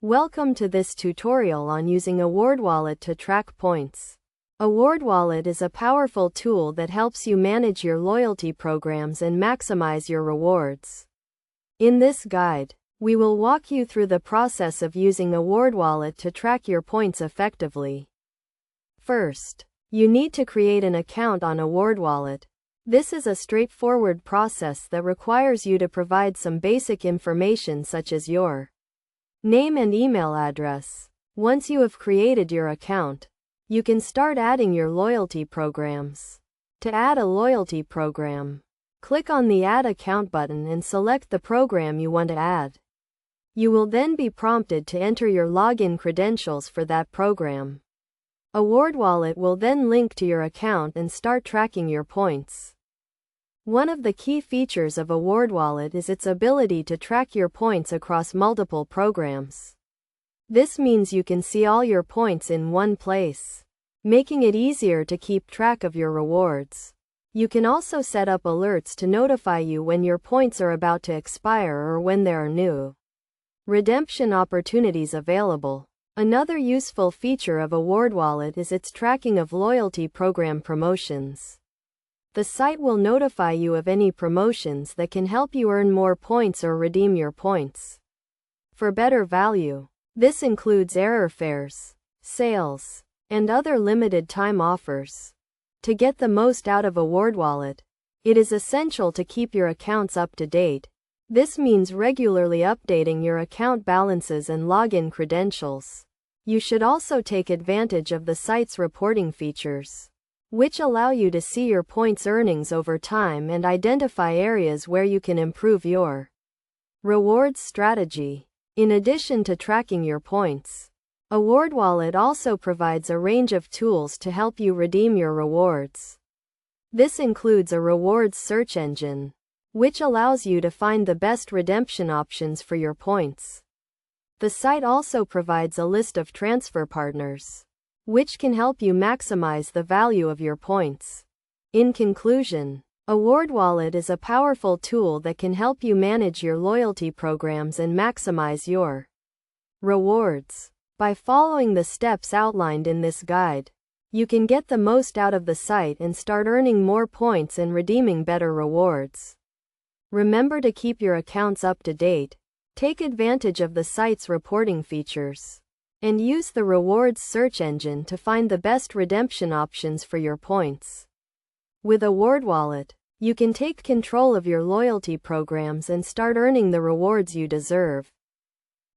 Welcome to this tutorial on using Awardwallet to track points. Awardwallet is a powerful tool that helps you manage your loyalty programs and maximize your rewards. In this guide, we will walk you through the process of using Awardwallet to track your points effectively. First, you need to create an account on Awardwallet. This is a straightforward process that requires you to provide some basic information such as your name and email address. Once you have created your account, you can start adding your loyalty programs. To add a loyalty program, click on the Add Account button and select the program you want to add. You will then be prompted to enter your login credentials for that program. Awardwallet will then link to your account and start tracking your points. One of the key features of Awardwallet is its ability to track your points across multiple programs. This means you can see all your points in one place, making it easier to keep track of your rewards. You can also set up alerts to notify you when your points are about to expire or when there are new redemption opportunities available. Another useful feature of Awardwallet is its tracking of loyalty program promotions. The site will notify you of any promotions that can help you earn more points or redeem your points for better value. This includes error fares, sales, and other limited time offers. To get the most out of Awardwallet, it is essential to keep your accounts up to date. This means regularly updating your account balances and login credentials. You should also take advantage of the site's reporting features, which allow you to see your points earnings over time and identify areas where you can improve your rewards strategy. In addition to tracking your points, Awardwallet also provides a range of tools to help you redeem your rewards. This includes a rewards search engine, which allows you to find the best redemption options for your points. The site also provides a list of transfer partners, which can help you maximize the value of your points. In conclusion, Awardwallet is a powerful tool that can help you manage your loyalty programs and maximize your rewards. By following the steps outlined in this guide, you can get the most out of the site and start earning more points and redeeming better rewards. Remember to keep your accounts up to date, take advantage of the site's reporting features, and use the rewards search engine to find the best redemption options for your points. With Awardwallet, you can take control of your loyalty programs and start earning the rewards you deserve.